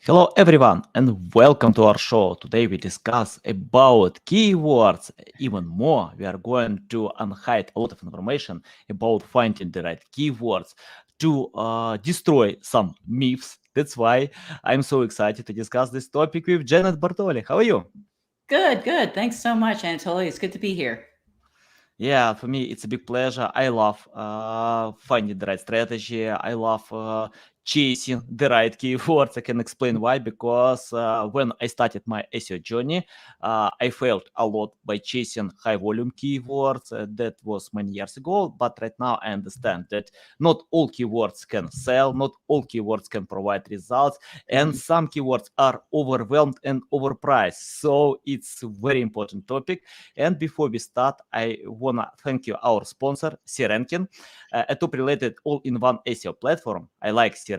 Hello everyone and welcome to our show. Today we discuss about keywords. Even more, we are going to unhide a lot of information about finding the right keywords to destroy some myths. That's why I'm so excited to discuss this topic with Janet Bartoli. How are you? Good, good. Thanks so much, Anatoly. It's good to be here. Yeah, for me, it's a big pleasure. I love finding the right strategy. I love chasing the right keywords. I can explain why. Because when I started my SEO journey, I failed a lot by chasing high volume keywords. That was many years ago. But right now, I understand that not all keywords can sell, not all keywords can provide results, and Mhm. some keywords are overwhelmed and overpriced. So it's a very important topic. And before we start, I wanna thank you, our sponsor, SERP, a top-related all-in-one SEO platform. I like SERP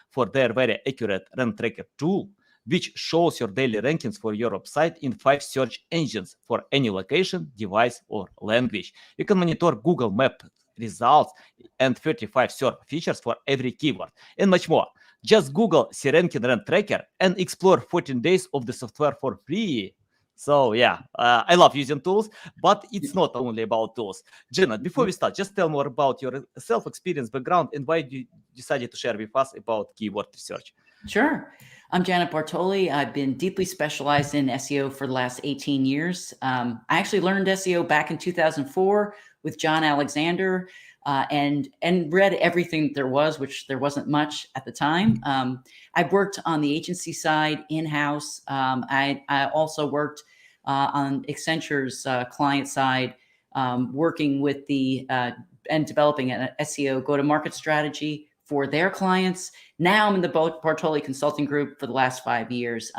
for their very accurate rank tracker tool, which shows your daily rankings for your website in 5 search engines for any location, device, or language. You can monitor Google Map results and 35 SERP features for every keyword, and much more. Just Google SERP rank tracker and explore 14 days of the software for free. So yeah, I love using tools, but it's not only about tools. Janet, before we start, just tell more about your self-experience background and why you decided to share with us about keyword research. Sure. I'm Janet Bartoli. I've been deeply specialized in SEO for the last 18 years. I actually learned SEO back in 2004 with John Alexander and read everything there was, which there wasn't much at the time. I've worked on the agency side in-house. I also worked on Accenture's client side, working with and developing an SEO go-to-market strategy for their clients. Now I'm in the Bartoli Consulting Group for the last 5 years.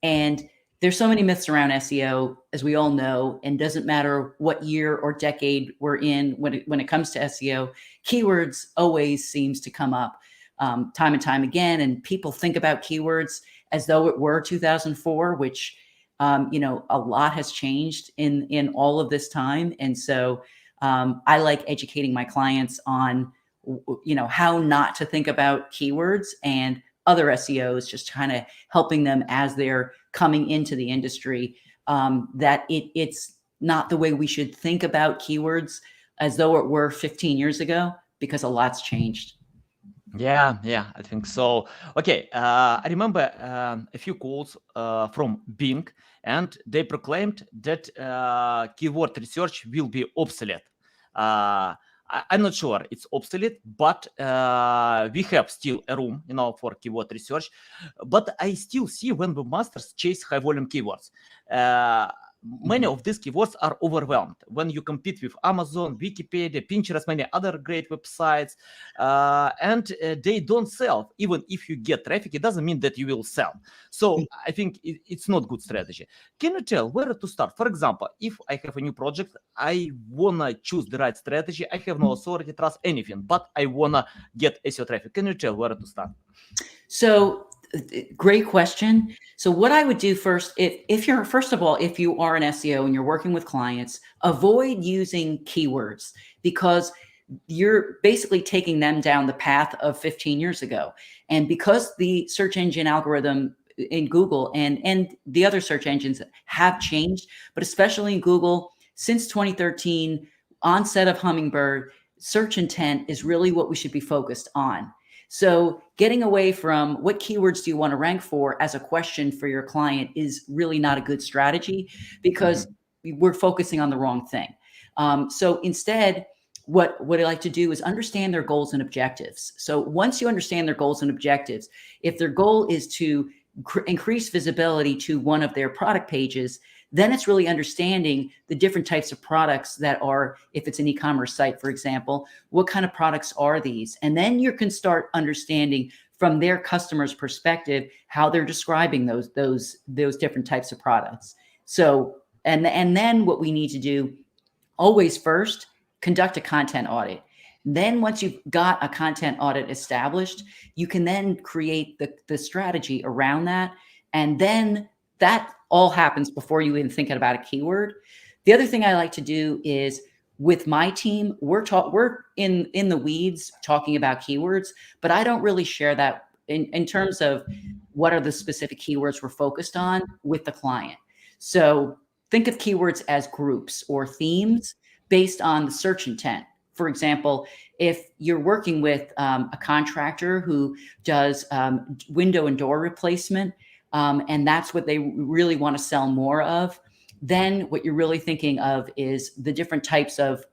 And there's so many myths around SEO, as we all know, and doesn't matter what year or decade we're in when it comes to SEO, keywords always seems to come up time and time again. And people think about keywords as though it were 2004, which, a lot has changed in all of this time. And so I like educating my clients on how not to think about keywords and other SEOs, just kind of helping them as they're coming into the industry, that it's not the way we should think about keywords as though it were 15 years ago, because a lot's changed. Yeah, I think so. Okay, I remember a few calls from Bing, and they proclaimed that keyword research will be obsolete. I'm not sure it's obsolete, but we have still a room, for keyword research. But I still see when webmasters chase high volume keywords. Many of these keywords are overwhelmed when you compete with Amazon, Wikipedia, Pinterest, many other great websites, and they don't sell. Even if you get traffic, it doesn't mean that you will sell. So I think it's not good strategy. Can you tell where to start? For example, if I have a new project, I wanna choose the right strategy. I have no authority, trust anything, but I wanna get SEO traffic. Can you tell where to start? So great question. So what I would do first, if you're first of all, if you are an SEO and you're working with clients, avoid using keywords, because you're basically taking them down the path of 15 years ago. And because the search engine algorithm in Google and the other search engines have changed, but especially in Google since 2013, onset of Hummingbird, search intent is really what we should be focused on. So getting away from what keywords do you want to rank for as a question for your client is really not a good strategy, because we're focusing on the wrong thing. So instead, what I like to do is understand their goals and objectives. So once you understand their goals and objectives, if their goal is to increase visibility to one of their product pages, then it's really understanding the different types of products that are, if it's an e-commerce site, for example, what kind of products are these? And then you can start understanding from their customer's perspective how they're describing those different types of products. So, and then what we need to do always first, conduct a content audit. Then once you've got a content audit established, you can then create the strategy around that. And then that all happens before you even think about a keyword. The other thing I like to do is, with my team, we're in the weeds talking about keywords, but I don't really share that in terms of what are the specific keywords we're focused on with the client. So think of keywords as groups or themes based on the search intent. For example, if you're working with a contractor who does window and door replacement, and that's what they really want to sell more of, then what you're really thinking of is the different types of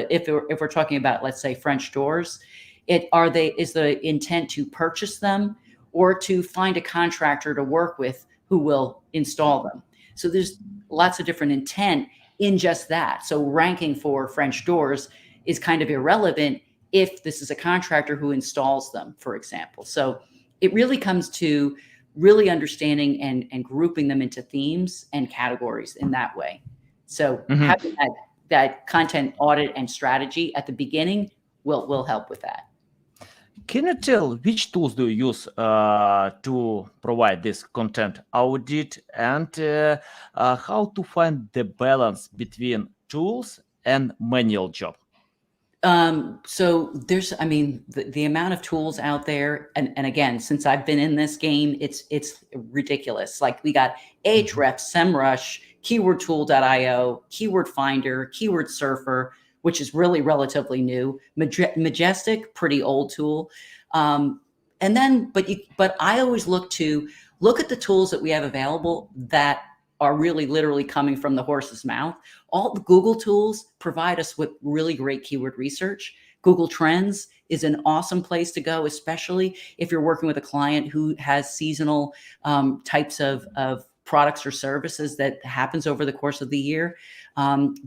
if we're talking about, let's say, French doors, is the intent to purchase them or to find a contractor to work with who will install them. So there's lots of different intent in just that. So ranking for French doors is kind of irrelevant if this is a contractor who installs them, for example. So it really comes to really understanding and grouping them into themes and categories in that way. So having that content audit and strategy at the beginning will help with that. Can you tell which tools do you use to provide this content audit, and how to find the balance between tools and manual job? So there's, I mean, the amount of tools out there, and again, since I've been in this game, it's ridiculous. Like we got Ahrefs, SEMrush, keywordtool.io, Keyword Finder, Keyword Surfer, which is really relatively new, Majestic, pretty old tool. And then, but I always look at the tools that we have available that are really literally coming from the horse's mouth. All the Google tools provide us with really great keyword research. Google Trends is an awesome place to go, especially if you're working with a client who has seasonal types of products or services that happens over the course of the year.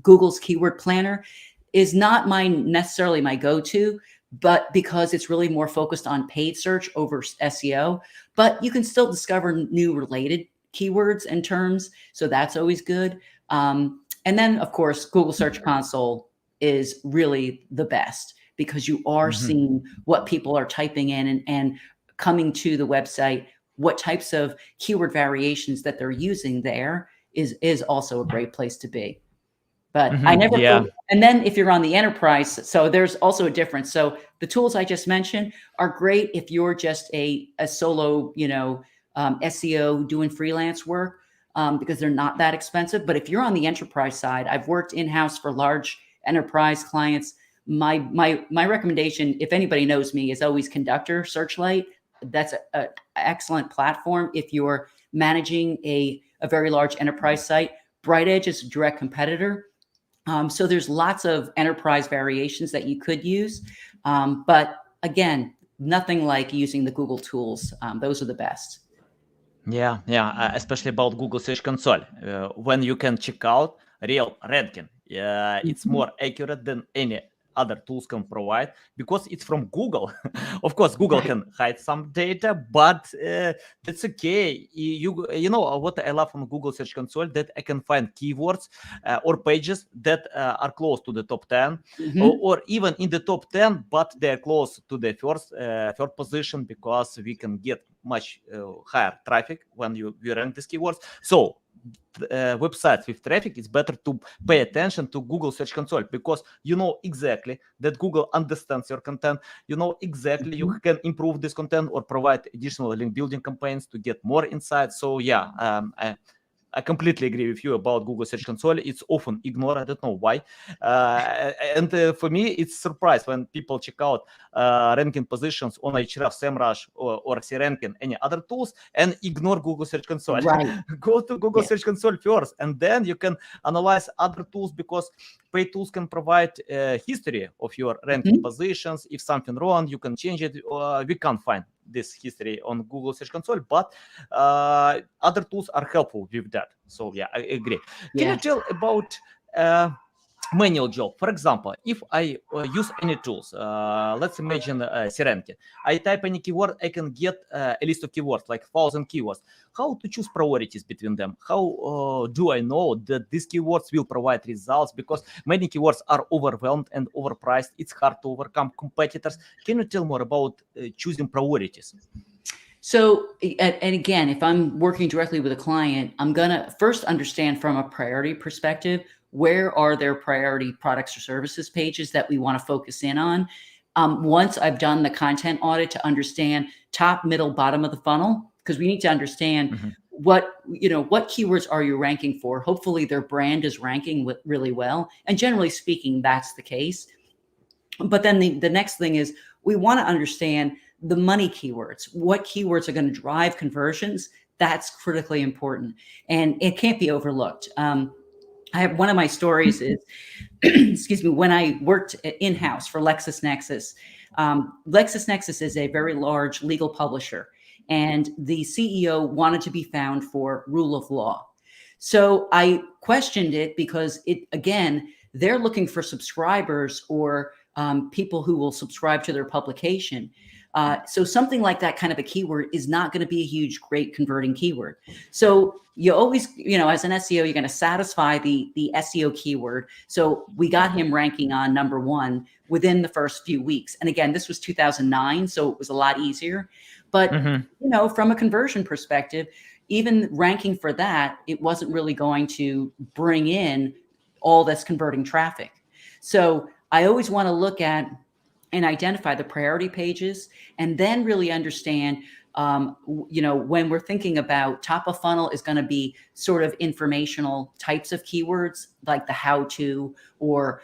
Google's Keyword Planner is not necessarily my go-to, but because it's really more focused on paid search over SEO, but you can still discover new related keywords and terms. So that's always good. And then of course, Google Search Console is really the best because you are seeing what people are typing in and coming to the website, what types of keyword variations that they're using there is also a great place to be. But I never, and then if you're on the enterprise, so there's also a difference. So the tools I just mentioned are great if you're just a solo, SEO doing freelance work, because they're not that expensive. But if you're on the enterprise side, I've worked in-house for large enterprise clients. My recommendation, if anybody knows me, is always Conductor, Searchlight. That's an excellent platform if you're managing a very large enterprise site. BrightEdge is a direct competitor. So there's lots of enterprise variations that you could use. But again, nothing like using the Google tools. Those are the best. Yeah, especially about Google Search Console. When you can check out real ranking, it's more accurate than any other tools can provide because it's from Google. Of course, Google can hide some data, but that's okay. You know what I love on Google Search Console, that I can find keywords or pages that are close to the top 10 or even in the top 10, but they're close to the third position because we can get much higher traffic when we rank these keywords. So websites with traffic, it's better to pay attention to Google Search Console because you know exactly that Google understands your content. You know exactly you can improve this content or provide additional link building campaigns to get more insights. So yeah, I completely agree with you about Google Search Console. It's often ignored. I don't know why. And for me, it's a surprise when people check out ranking positions on Ahrefs, SEMrush, or CRanking, any other tools, and ignore Google Search Console. Right. Go to Google Search Console first, and then you can analyze other tools because paid tools can provide history of your ranking positions. If something wrong, you can change it. We can't find this history on Google Search Console, but other tools are helpful with that. So yeah, I agree. Can you tell about manual job? For example, if I use any tools, let's imagine CRanking. I type any keyword, I can get a list of keywords, like 1,000 keywords. How to choose priorities between them? How do I know that these keywords will provide results? Because many keywords are overwhelmed and overpriced. It's hard to overcome competitors. Can you tell more about choosing priorities? So, and again, if I'm working directly with a client, I'm going to first understand from a priority perspective, where are their priority products or services pages that we want to focus in on? once I've done the content audit to understand top, middle, bottom of the funnel, because we need to understand what keywords are you ranking for. Hopefully their brand is ranking really well. And generally speaking, that's the case. But then the next thing is we want to understand the money keywords. What keywords are going to drive conversions? That's critically important. And it can't be overlooked. I have one of my stories is, excuse me, when I worked in-house for LexisNexis. LexisNexis is a very large legal publisher, and the CEO wanted to be found for rule of law. So I questioned it because they're looking for subscribers or people who will subscribe to their publication. So something like that kind of a keyword is not going to be a great converting keyword. So you always, as an SEO, you're going to satisfy the SEO keyword. So we got him ranking on #1 within the first few weeks. And again, this was 2009, so it was a lot easier. But, from a conversion perspective, even ranking for that, it wasn't really going to bring in all this converting traffic. So I always want to look at and identify the priority pages, and then really understand, when we're thinking about top of funnel is going to be sort of informational types of keywords, like the how-to, or,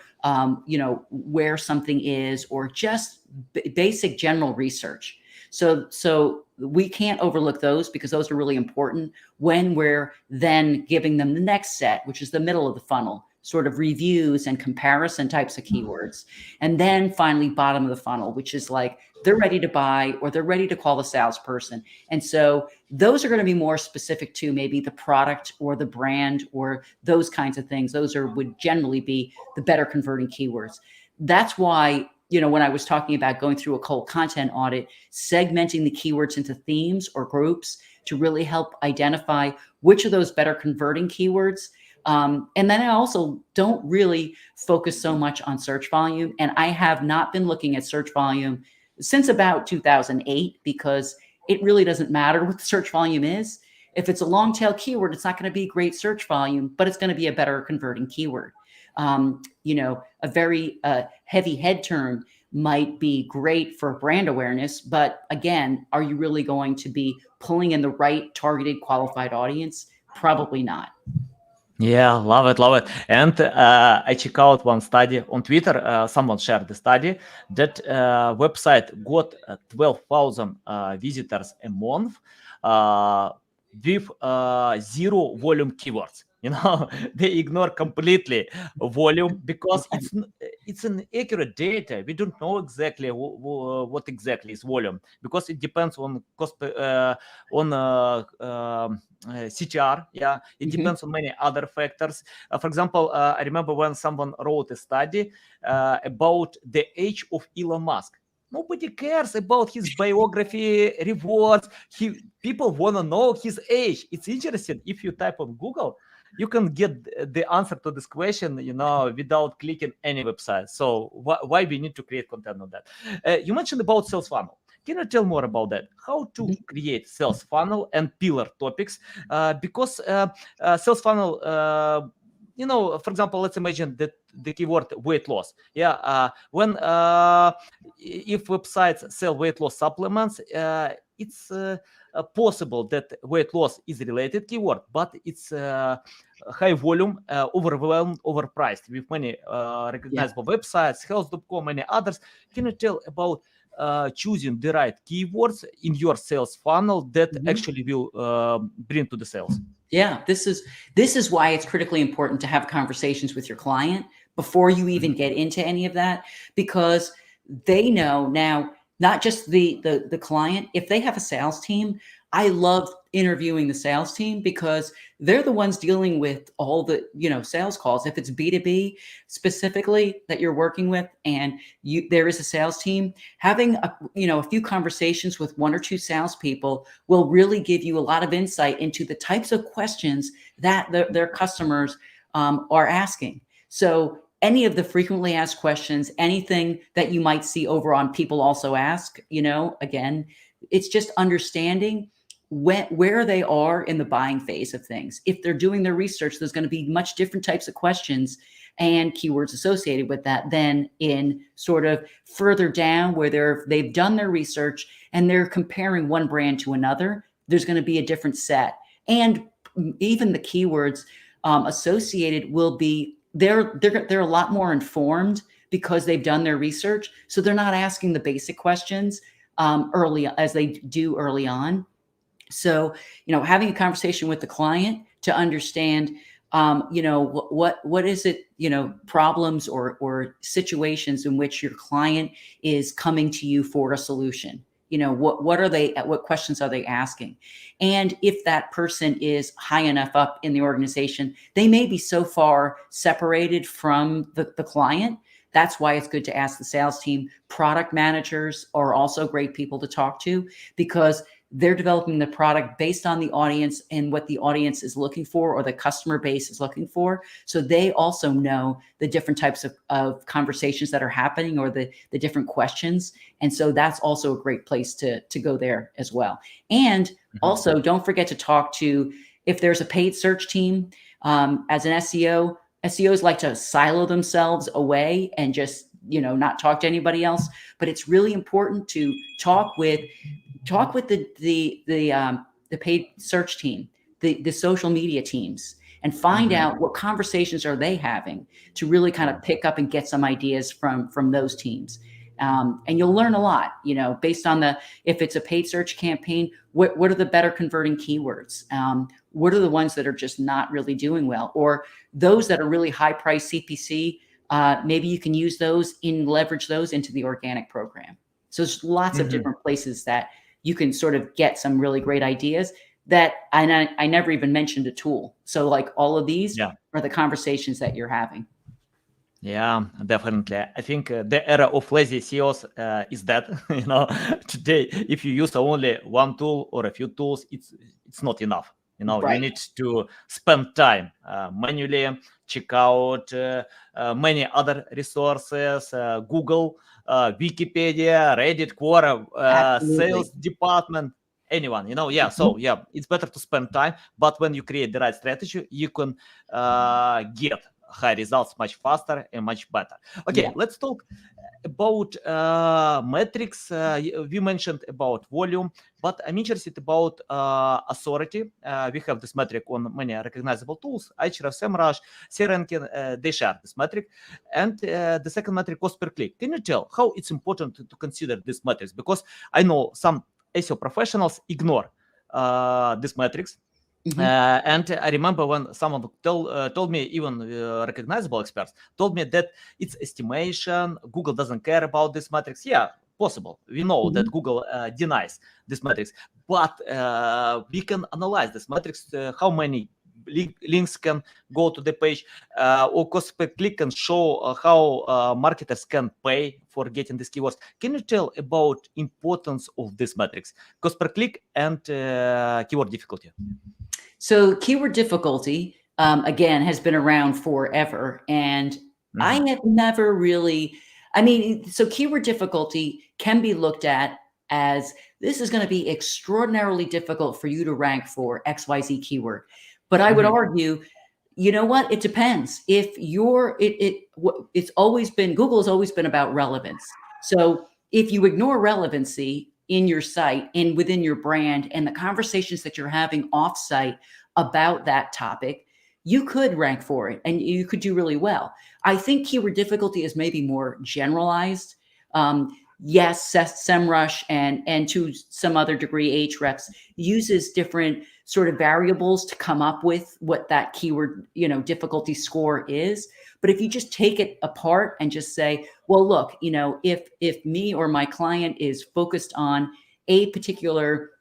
where something is, or just basic general research. So we can't overlook those, because those are really important when we're then giving them the next set, which is the middle of the funnel, sort of reviews and comparison types of keywords. And then finally, bottom of the funnel, which is like they're ready to buy or they're ready to call the salesperson. And so those are going to be more specific to maybe the product or the brand or those kinds of things. Those would generally be the better converting keywords. That's why, when I was talking about going through a cold content audit, segmenting the keywords into themes or groups to really help identify which of those better converting keywords. And then I also don't really focus so much on search volume. And I have not been looking at search volume since about 2008, because it really doesn't matter what the search volume is. If it's a long tail keyword, it's not going to be great search volume, but it's going to be a better converting keyword. A very heavy head term might be great for brand awareness, but again, are you really going to be pulling in the right targeted qualified audience? Probably not. Yeah, love it. And I check out one study on Twitter. Someone shared the study that website got 12,000 visitors a month with zero volume keywords. They ignore completely volume because it's an accurate data. We don't know exactly what exactly is volume, because it depends on cost on CTR. Yeah, it depends on many other factors. For example, I remember when someone wrote a study about the age of Elon Musk. Nobody cares about his biography, rewards. People want to know his age. It's interesting. If you type on Google, you can get the answer to this question, without clicking any website. So why we need to create content on that? You mentioned about sales funnel. Can you tell more about that? How to create sales funnel and pillar topics? Because sales funnel, for example, let's imagine that the keyword weight loss. Yeah, when if websites sell weight loss supplements, it's possible that weight loss is related keyword, but it's high volume, overwhelmed, overpriced with many recognizable websites, health.com, many others. Can you tell about choosing the right keywords in your sales funnel that actually will bring to the sales? Yeah, this is why it's critically important to have conversations with your client before you even get into any of that, because they know now, not just the client, if they have a sales team. I love interviewing the sales team because they're the ones dealing with all the, sales calls. If it's B2B specifically that you're working with and there is a sales team, having a few conversations with one or two salespeople will really give you a lot of insight into the types of questions that their customers are asking. So any of the frequently asked questions, anything that you might see over on People Also Ask, again, it's just understanding where they are in the buying phase of things. If they're doing their research, there's going to be much different types of questions and keywords associated with that. Then in sort of further down where they've done their research and they're comparing one brand to another, there's going to be a different set. And even the keywords associated will be, they're a lot more informed because they've done their research. So they're not asking the basic questions early as they do early on. So, having a conversation with the client to understand, what is it, problems or situations in which your client is coming to you for a solution. What questions are they asking? And if that person is high enough up in the organization, they may be so far separated from the client. That's why it's good to ask the sales team. Product managers are also great people to talk to because they're developing the product based on the audience and what the audience is looking for or the customer base is looking for. So they also know the different types of conversations that are happening or the different questions. And so that's also a great place to go there as well. And also don't forget to talk to, if there's a paid search team, as an SEO, SEOs like to silo themselves away and just, not talk to anybody else. But it's really important to talk with the paid search team, the social media teams, and find out what conversations are they having to really kind of pick up and get some ideas from those teams. And you'll learn a lot, based on if it's a paid search campaign, what are the better converting keywords? What are the ones that are just not really doing well? Or those that are really high price CPC, maybe you can use leverage those into the organic program. So there's lots of different places that you can sort of get some really great ideas that I never even mentioned a tool. So like all of these are the conversations that you're having. Yeah, definitely. I think the era of lazy SEOs is dead. Today, if you use only one tool or a few tools, it's not enough. Right. You need to spend time manually, check out many other resources, Google, Wikipedia, Reddit, Quora, sales department, anyone, So it's better to spend time. But when you create the right strategy, you can get high results much faster and much better. Okay, let's talk about metrics. We mentioned about volume, but I'm interested about authority. We have this metric on many recognizable tools, Ahrefs, SEMrush, CRanking, they share this metric. And the second metric, cost per click. Can you tell how it's important to consider these metrics? Because I know some SEO professionals ignore these metrics. And I remember when someone told me, even recognizable experts told me that it's estimation. Google doesn't care about these metrics. Yeah, possible. We know that Google denies these metrics, but we can analyze these metrics. How many links can go to the page, or cost per click can show how marketers can pay for getting these keywords. Can you tell about importance of these metrics, cost per click and keyword difficulty? So keyword difficulty, again, has been around forever. And I have never really, so keyword difficulty can be looked at as this is going to be extraordinarily difficult for you to rank for XYZ keyword. But I would argue, you know what? It depends. If it's always been, Google has always been about relevance. So if you ignore relevancy in your site and within your brand and the conversations that you're having offsite about that topic, you could rank for it and you could do really well. I think keyword difficulty is maybe more generalized. Yes, SEMrush and to some other degree, Ahrefs uses different sort of variables to come up with what that keyword, difficulty score is. But if you just take it apart and just say, well, look, if me or my client is focused on a particular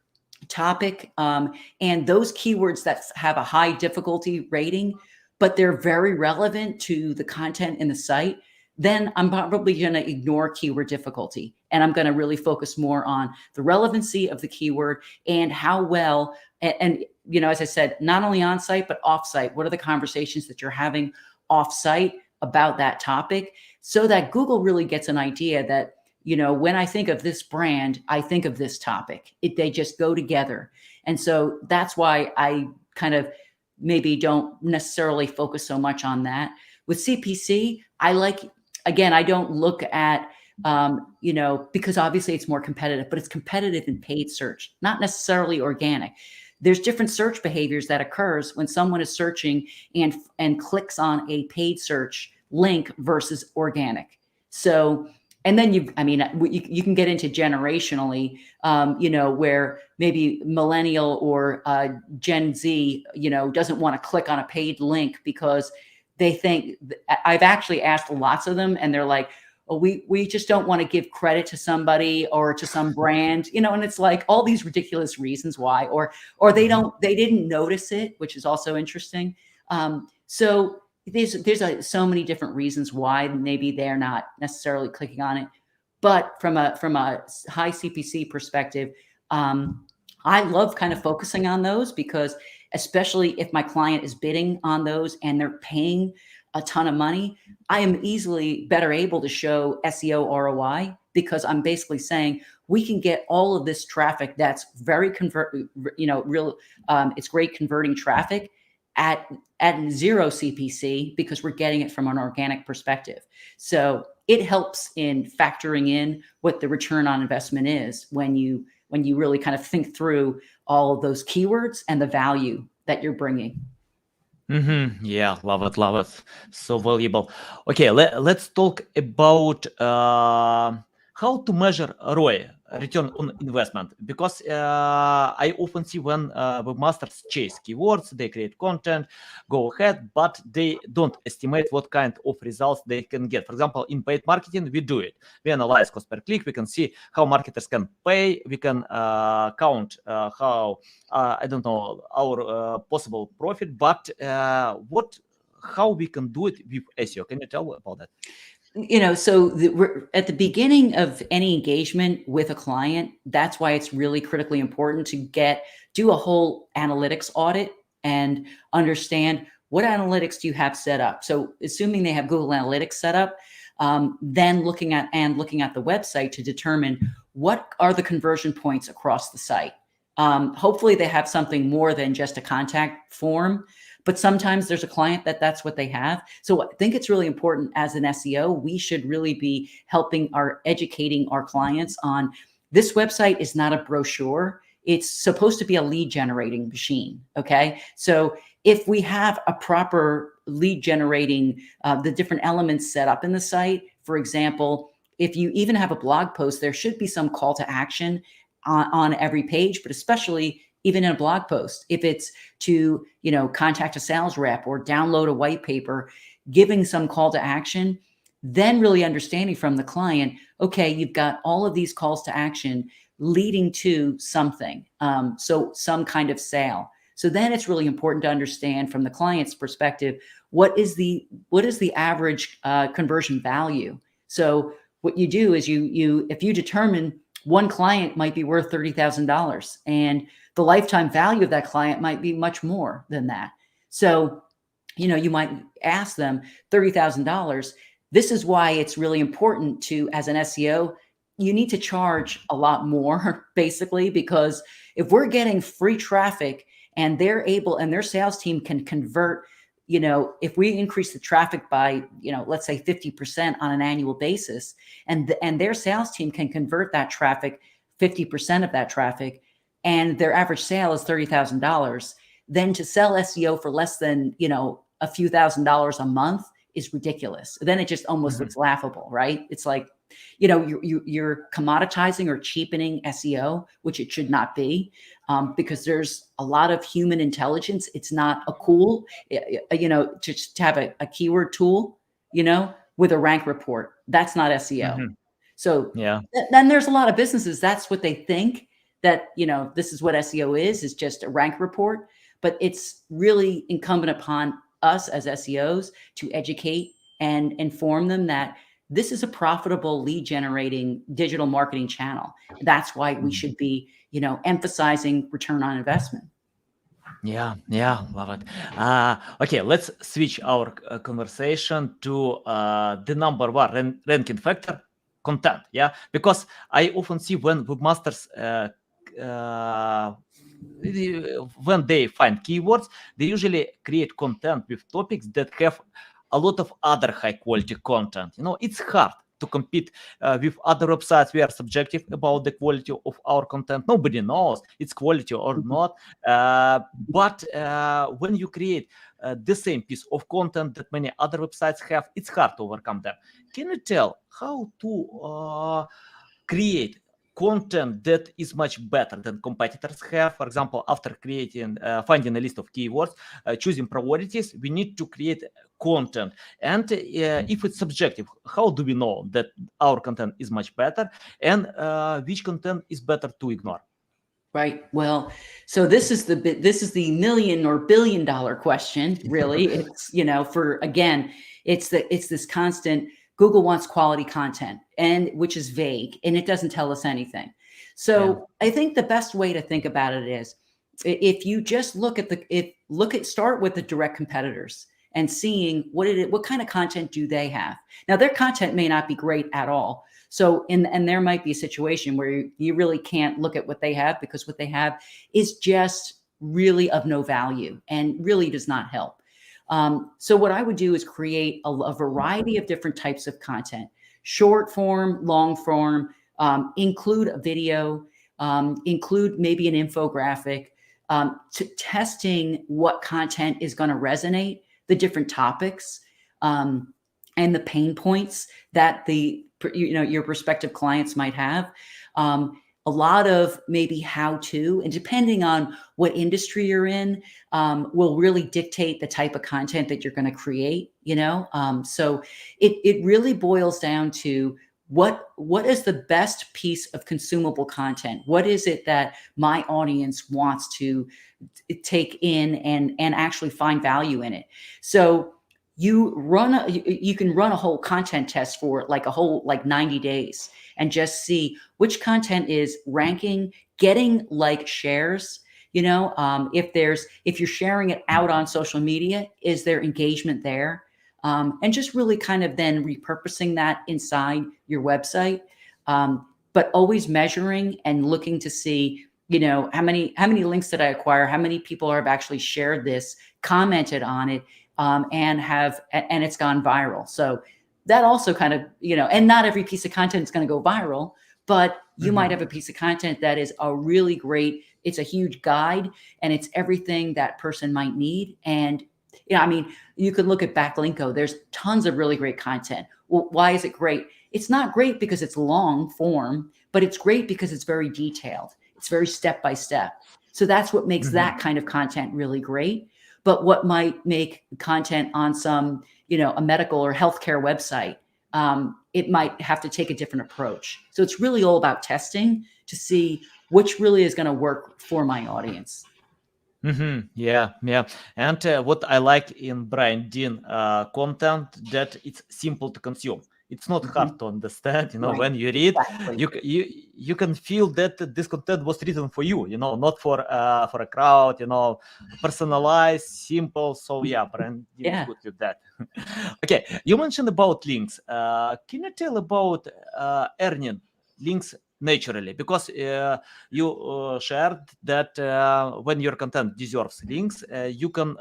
topic, and those keywords that have a high difficulty rating, but they're very relevant to the content in the site, then I'm probably going to ignore keyword difficulty. And I'm going to really focus more on the relevancy of the keyword and how well, and as I said, not only on site, but off site. What are the conversations that you're having off site about that topic, so that Google really gets an idea that, when I think of this brand, I think of this topic. They just go together. And so that's why I kind of maybe don't necessarily focus so much on that. With CPC, again, I don't look at, because obviously it's more competitive, but it's competitive in paid search, not necessarily organic. There's different search behaviors that occurs when someone is searching and clicks on a paid search link versus organic. So, and then you can get into generationally, where maybe millennial or Gen Z, doesn't want to click on a paid link because they think, I've actually asked lots of them and they're like, oh, we just don't want to give credit to somebody or to some brand, and it's like all these ridiculous reasons why, or they didn't notice it, which is also interesting. So there's so many different reasons why maybe they're not necessarily clicking on it. But from a high CPC perspective, I love kind of focusing on those because especially if my client is bidding on those and they're paying a ton of money, I am easily better able to show SEO ROI because I'm basically saying we can get all of this traffic that's very it's great converting traffic at zero CPC because we're getting it from an organic perspective. So it helps in factoring in what the return on investment is when you really kind of think through all of those keywords and the value that you're bringing. Yeah, love it. So valuable. Okay, let's talk about how to measure ROI, return on investment, because I often see when webmasters chase keywords, they create content, go ahead, but they don't estimate what kind of results they can get. For example, in paid marketing, we do it. We analyze cost per click. We can see how marketers can pay. We can count how I don't know our possible profit, but how we can do it with SEO? Can you tell about that? So we're at the beginning of any engagement with a client. That's why it's really critically important to do a whole analytics audit and understand what analytics do you have set up. So assuming they have Google Analytics set up, then looking at the website to determine what are the conversion points across the site. Hopefully they have something more than just a contact form. But sometimes there's a client that's what they have. So I think it's really important as an SEO, we should really be educating our clients on this website is not a brochure. It's supposed to be a lead generating machine. Okay. So if we have a proper lead generating, the different elements set up in the site, for example, if you even have a blog post, there should be some call to action on every page, but especially even in a blog post, if it's to, contact a sales rep or download a white paper, giving some call to action, then really understanding from the client, okay, you've got all of these calls to action leading to something. So some kind of sale. So then it's really important to understand from the client's perspective, what is the average conversion value? So what you do is if you determine one client might be worth $30,000 and the lifetime value of that client might be much more than that. So, you might ask them $30,000. This is why it's really important to, as an SEO, you need to charge a lot more basically, because if we're getting free traffic and they're able, and their sales team can convert, if we increase the traffic by, let's say 50% on an annual basis, and their sales team can convert that traffic, 50% of that traffic, and their average sale is $30,000, then to sell SEO for less than, a few $1,000s a month is ridiculous. Then it just almost looks laughable, right? It's like, you're commoditizing or cheapening SEO, which it should not be, because there's a lot of human intelligence. It's not a cool, to have a keyword tool, with a rank report. That's not SEO. So yeah. Then there's a lot of businesses, that's what they think, that, this is what SEO is just a rank report. But it's really incumbent upon us as SEOs to educate and inform them that this is a profitable lead generating digital marketing channel. That's why we should be, emphasizing return on investment. Yeah, love it. Okay, let's switch our conversation to the number one ranking factor, content. Yeah, because I often see when webmasters when they find keywords, they usually create content with topics that have a lot of other high quality content. It's hard to compete with other websites. We are subjective about the quality of our content. Nobody knows it's quality or not. But when you create the same piece of content that many other websites have, it's hard to overcome them. Can you tell how to create content that is much better than competitors have? For example, after creating, finding a list of keywords, choosing priorities, we need to create content. And if it's subjective, how do we know that our content is much better, and which content is better to ignore? Right. Well, so this is the million or billion dollar question, really. It's, it's this constant Google wants quality content, and which is vague and it doesn't tell us anything. So I think the best way to think about it is if you just start with the direct competitors and seeing what kind of content do they have. Now, their content may not be great at all. So, and there might be a situation where you really can't look at what they have, because what they have is just really of no value and really does not help. So what I would do is create a variety of different types of content: short form, long form, include a video, include maybe an infographic, to testing what content is going to resonate, the different topics, and the pain points that your prospective clients might have. A lot of maybe how to, and depending on what industry you're in, will really dictate the type of content that you're going to create, so it really boils down to what is the best piece of consumable content? What is it that my audience wants to take in and actually find value in it? So you can run a whole content test for like 90 days and just see which content is ranking, getting like shares. If you're sharing it out on social media, is there engagement there? And just really kind of then repurposing that inside your website, but always measuring and looking to see, how many links did I acquire? How many people have actually shared this, commented on it, and it's gone viral. So that also kind of, and not every piece of content is going to go viral, but you might have a piece of content that is a really great, it's a huge guide, and it's everything that person might need. And you could look at Backlinko. There's tons of really great content. Well, why is it great? It's not great because it's long form, but it's great because it's very detailed. It's very step by step. So that's what makes that kind of content really great. But what might make content on some, a medical or healthcare website, it might have to take a different approach. So it's really all about testing to see which really is going to work for my audience. Yeah. And what I like in Brian Dean content, that it's simple to consume. It's not hard to understand. Right. When you read, Exactly. you can feel that this content was written for you. Not for a crowd. Personalized, simple. So yeah, Brian Dean is good with that. Okay, you mentioned about links. Can you tell about earning links naturally? Because you shared that when your content deserves links, you can,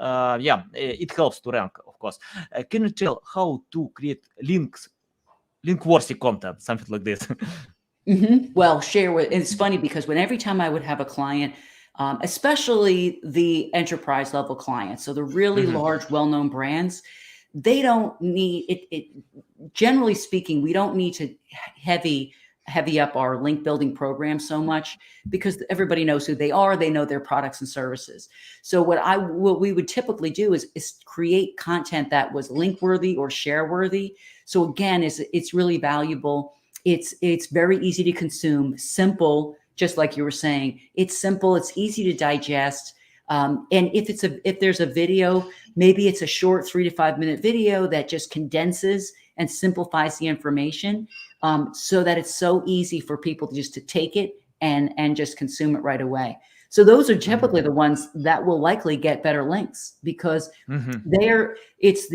it helps to rank, of course. Can you tell how to create link-worthy content, something like this? Well, it's funny because every time I would have a client, especially the enterprise level clients, so the really large, well-known brands, they don't need it. Generally speaking, we don't need to heavy up our link building program so much, because everybody knows who they are. They know their products and services. So what we would typically do is create content that was link worthy or share worthy. So again, it's really valuable. It's very easy to consume, simple, just like you were saying. It's simple. It's easy to digest. And if there's a video, maybe it's a short 3 to 5 minute video that just condenses and simplifies the information, so that it's so easy for people to take it and just consume it right away. So those are typically the ones that will likely get better links, because it's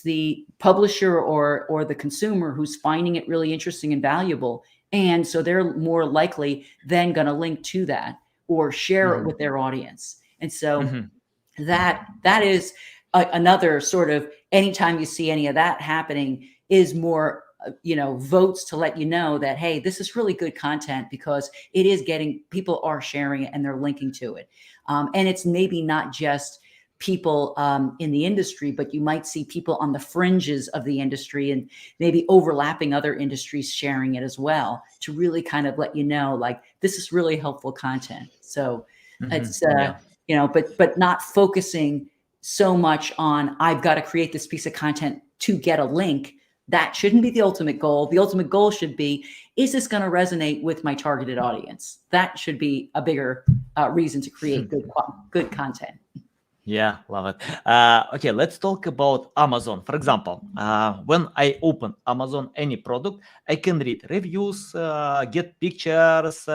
the publisher or the consumer who's finding it really interesting and valuable. And so they're more likely then going to link to that or share it with their audience. And so that is another sort of, anytime you see any of that happening, is more votes to let you know that, hey, this is really good content, because it is people are sharing it and they're linking to it. And it's maybe not just people in the industry, but you might see people on the fringes of the industry and maybe overlapping other industries sharing it as well, to really kind of let you know, like, this is really helpful content. So it's but not focusing so much on, I've got to create this piece of content to get a link. That shouldn't be the ultimate goal. The ultimate goal should be, is this going to resonate with my targeted audience? That should be a bigger reason to create good content. Yeah, love it. Okay, let's talk about Amazon. For example, when I open Amazon, any product, I can read reviews, get pictures,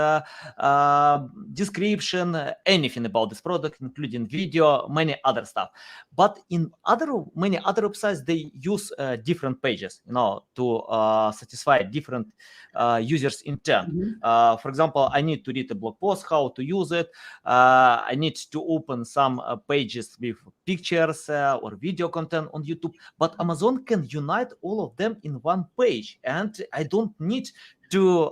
description, anything about this product, including video, many other stuff. But in many other websites, they use different pages, to satisfy different users' intent. For example, I need to read a blog post, how to use it. I need to open some pages with pictures or video content on YouTube, but Amazon can unite all of them in one page, and I don't need to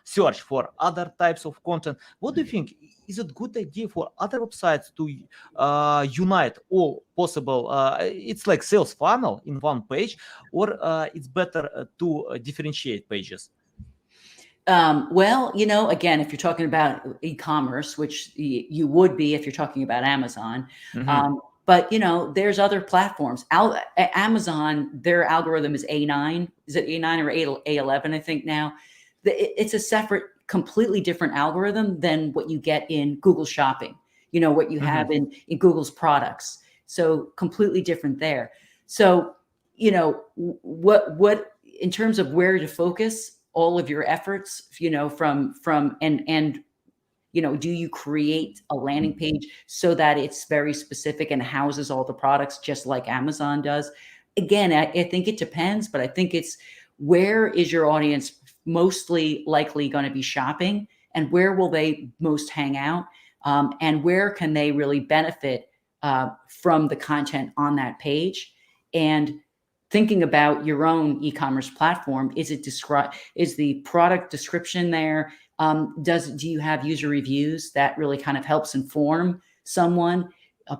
search for other types of content. What do you think? Is it a good idea for other websites to unite all possible? It's like sales funnel in one page, or it's better to differentiate pages? Well, again, if you're talking about e-commerce, which you would be if you're talking about Amazon, but there's other platforms. Amazon, their algorithm is A9. Is it A9 or A11? I think now it's a separate, completely different algorithm than what you get in Google Shopping. What you have in Google's products. So completely different there. So what in terms of where to focus all of your efforts, from do you create a landing page so that it's very specific and houses all the products just like Amazon does? Again, I think it depends, but I think it's, where is your audience mostly likely going to be shopping, and where will they most hang out, and where can they really benefit from the content on that page? And thinking about your own e-commerce platform, is the product description there? Do you have user reviews that really kind of helps inform someone,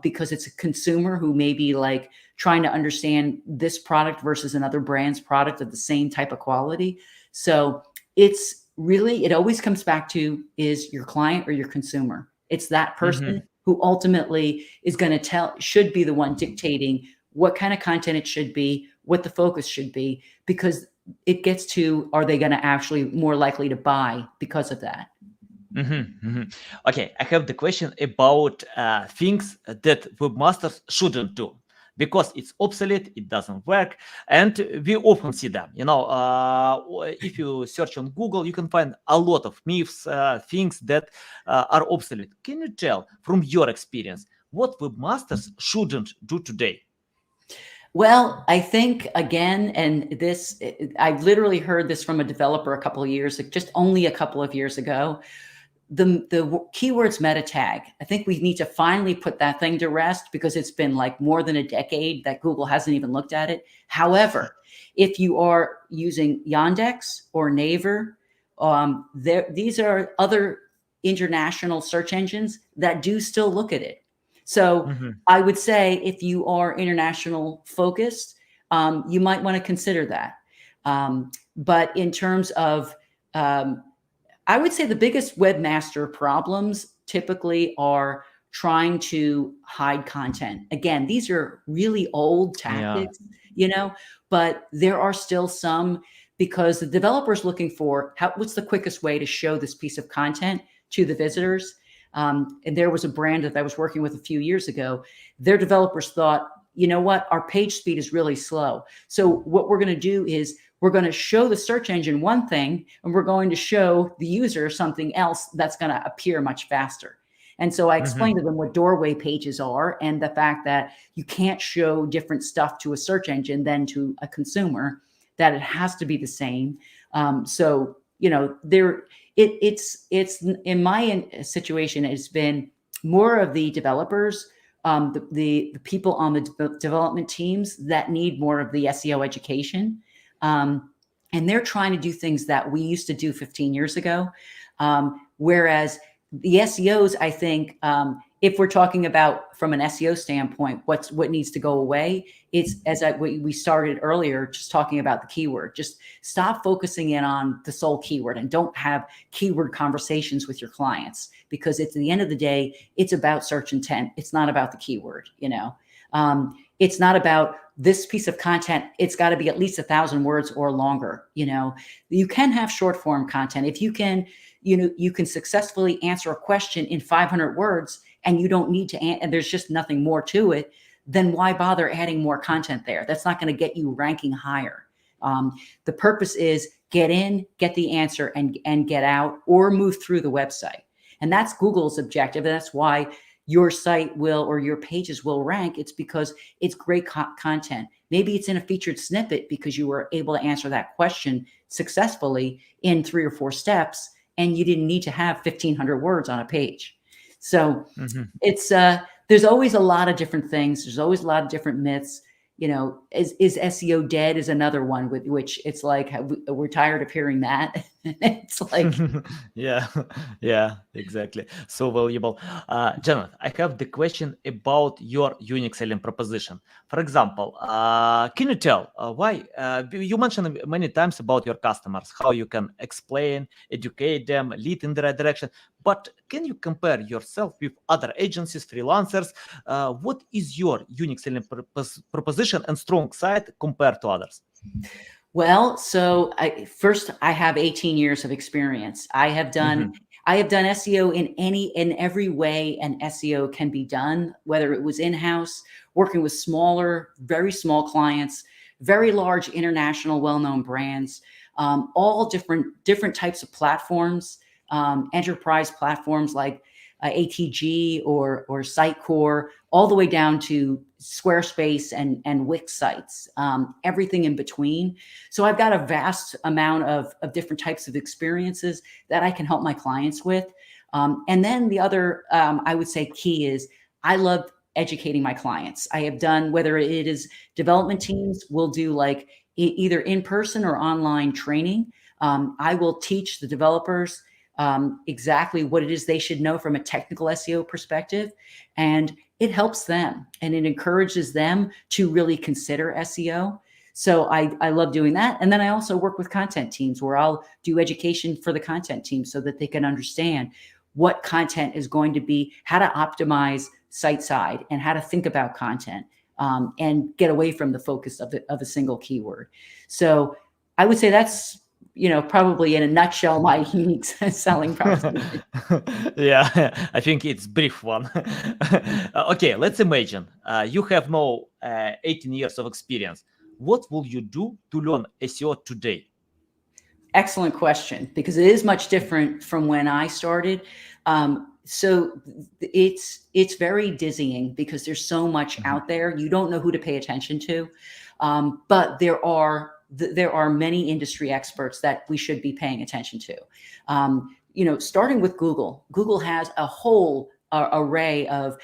because it's a consumer who may be like trying to understand this product versus another brand's product of the same type of quality? So it always comes back to, is your client or your consumer? It's that person who ultimately is going to should be the one dictating what kind of content it should be, what the focus should be, because it gets to, are they going to actually more likely to buy because of that? Okay, I have the question about things that webmasters shouldn't do, because it's obsolete, it doesn't work, and we often see them. If you search on Google, you can find a lot of myths, things that are obsolete. Can you tell from your experience what webmasters shouldn't do today? Well, I think, again, and this, I've literally heard this from a developer only a couple of years ago. The keywords meta tag, I think we need to finally put that thing to rest, because it's been like more than a decade that Google hasn't even looked at it. However, if you are using Yandex or Naver, these are other international search engines that do still look at it. So I would say, if you are international focused, you might want to consider that. But in terms of, I would say the biggest webmaster problems typically are trying to hide content. Again, these are really old tactics, but there are still some, because the developer's looking for what's the quickest way to show this piece of content to the visitors. And there was a brand that I was working with a few years ago. Their developers thought, you know what, our page speed is really slow. So what we're going to do is, we're going to show the search engine one thing, and we're going to show the user something else that's going to appear much faster. And so I explained to them what doorway pages are, and the fact that you can't show different stuff to a search engine than to a consumer, that it has to be the same. So, it's in my situation, it's been more of the developers the people on the development teams that need more of the SEO education. And they're trying to do things that we used to do 15 years ago. Whereas the SEOs, I think, if we're talking about from an SEO standpoint, what needs to go away, it's we started earlier, just talking about the keyword. Just stop focusing in on the sole keyword and don't have keyword conversations with your clients, because at the end of the day, it's about search intent. It's not about the keyword. It's not about this piece of content. It's got to be at least 1,000 words or longer. You can have short form content if you can. You can successfully answer a question in 500 words and you don't need to, and there's just nothing more to it, then why bother adding more content there? That's not going to get you ranking higher. The purpose is get in, get the answer, and get out, or move through the website. And that's Google's objective. And that's why your site will, or your pages will rank. It's because it's great content. Maybe it's in a featured snippet because you were able to answer that question successfully in 3 or 4 steps, and you didn't need to have 1,500 words on a page. So it's there's always a lot of different things. There's always a lot of different myths. Is SEO dead is another one with which it's like we're tired of hearing that. It's like yeah, exactly. So valuable. Janet, I have the question about your unique selling proposition. For example, can you tell why you mentioned many times about your customers, how you can explain, educate them, lead in the right direction. But can you compare yourself with other agencies, freelancers? What is your unique selling proposition and strong side compared to others? Well, so I have 18 years of experience. I have done SEO in every way an SEO can be done, whether it was in-house, working with smaller, very small clients, very large international well-known brands, all different types of platforms, enterprise platforms like ATG or Sitecore, all the way down to Squarespace and Wix sites, everything in between. So I've got a vast amount of different types of experiences that I can help my clients with. And then the other, I would say, key is I love educating my clients. I have done, whether it is development teams, we'll do like either in-person or online training. I will teach the developers exactly what it is they should know from a technical SEO perspective. And it helps them and it encourages them to really consider SEO. So I love doing that. And then I also work with content teams where I'll do education for the content team so that they can understand what content is going to be, how to optimize site side and how to think about content and get away from the focus of a single keyword. So I would say that's, probably in a nutshell, my unique selling proposition. Yeah, I think it's brief one. Okay, let's imagine you have now 18 years of experience. What will you do to learn SEO today? Excellent question, because it is much different from when I started. So it's very dizzying because there's so much out there. You don't know who to pay attention to, but there are many industry experts that we should be paying attention to. Starting with Google. Google has a whole array of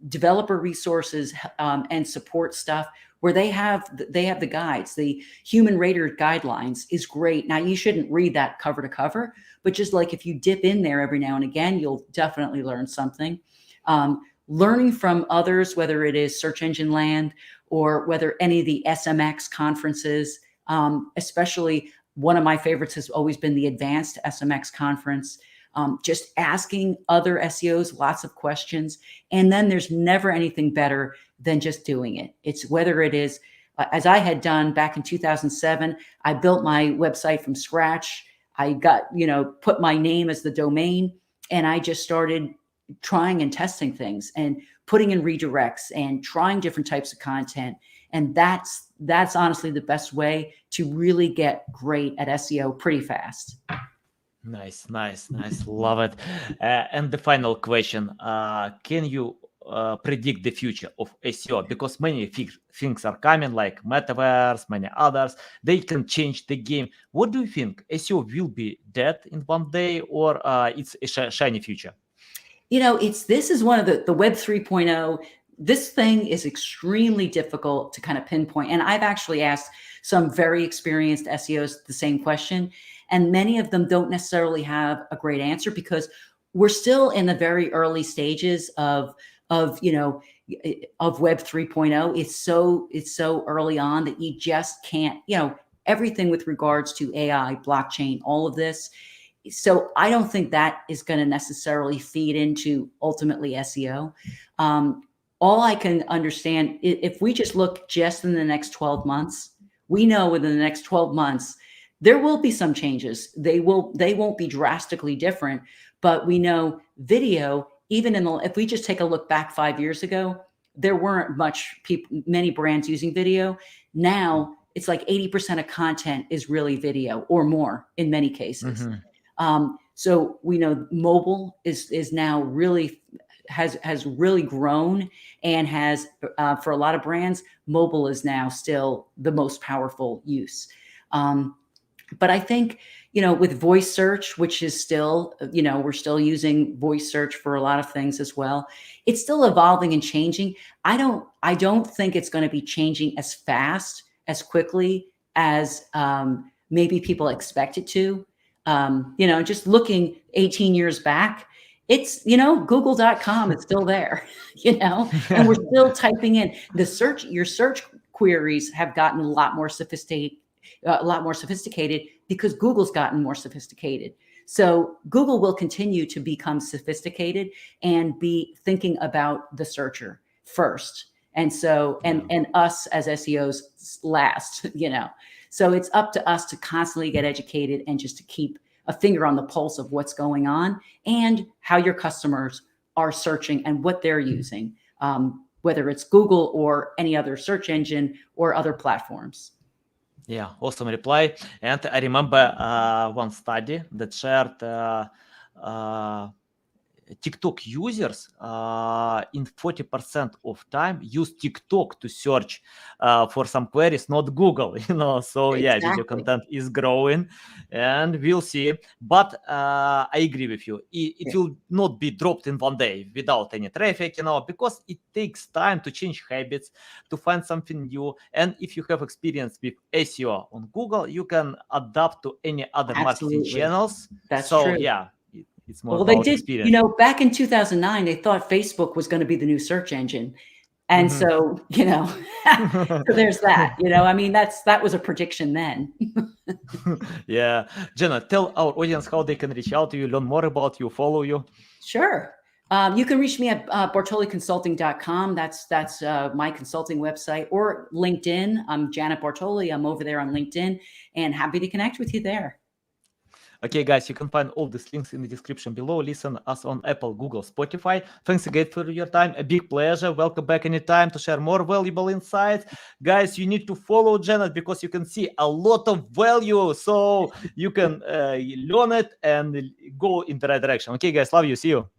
developer resources and support stuff where they have the guides. The human rater guidelines is great. Now, you shouldn't read that cover to cover, but just like if you dip in there every now and again, you'll definitely learn something. Learning from others, whether it is Search Engine Land or whether any of the SMX conferences, especially one of my favorites has always been the Advanced SMX conference. Just asking other SEOs lots of questions. And then there's never anything better than just doing it. It's whether it is, as I had done back in 2007, I built my website from scratch. I got, put my name as the domain, and I just started trying and testing things and putting in redirects and trying different types of content. And that's honestly the best way to really get great at SEO pretty fast. Nice. Love it. And the final question, can you predict the future of SEO? Because many things are coming, like metaverse, many others. They can change the game. What do you think? SEO will be dead in one day, or it's a shiny future? This is one of the Web 3.0. this thing is extremely difficult to kind of pinpoint. And I've actually asked some very experienced SEOs the same question, and many of them don't necessarily have a great answer because we're still in the very early stages of you know, of Web 3.0. It's so early on that you just can't, you know, everything with regards to AI, blockchain, all of this. So I don't think that is going to necessarily feed into ultimately SEO. All I can understand, if we just look just in the next 12 months, we know within the next 12 months, there will be some changes. They won't be drastically different, but we know video, even if we just take a look back 5 years ago, there weren't many brands using video. Now it's like 80% of content is really video or more in many cases. So we know mobile is now really has really grown and has for a lot of brands, mobile is now still the most powerful use. But I think, you know, with voice search, which is still, you know, we're still using voice search for a lot of things as well. It's still evolving and changing. I don't think it's going to be changing as fast, as quickly as maybe people expect it to. You know, just looking 18 years back, it's, you know, google.com is still there, you know, and we're still typing in your search queries have gotten a lot more sophisticated because Google's gotten more sophisticated. So Google will continue to become sophisticated and be thinking about the searcher first. And so, and us as SEOs last, you know, so it's up to us to constantly get educated and just to keep a finger on the pulse of what's going on and how your customers are searching and what they're using, whether it's Google or any other search engine or other platforms. Yeah, awesome reply. And I remember one study that shared TikTok users in 40% of time use TikTok to search for some queries, not Google, you know. So yeah, video content is growing and we'll see. But I agree with you. It will not be dropped in one day without any traffic, you know, because it takes time to change habits, to find something new. And if you have experience with SEO on Google, you can adapt to any other marketing channels. That's so true. Yeah, it's more well, about they did, experience. you know, back in 2009, they thought Facebook was going to be the new search engine. And so, you know, so there's that, you know, I mean, that was a prediction then. Yeah. Janet, tell our audience how they can reach out to you, learn more about you, follow you. Sure. You can reach me at bartoliconsulting.com. That's my consulting website, or LinkedIn. I'm Janet Bartoli. I'm over there on LinkedIn and happy to connect with you there. Okay, guys, you can find all these links in the description below. Listen us on Apple, Google, Spotify. Thanks again for your time. A big pleasure. Welcome back anytime to share more valuable insights. Guys, you need to follow Janet because you can see a lot of value. So you can learn it and go in the right direction. Okay, guys, love you. See you.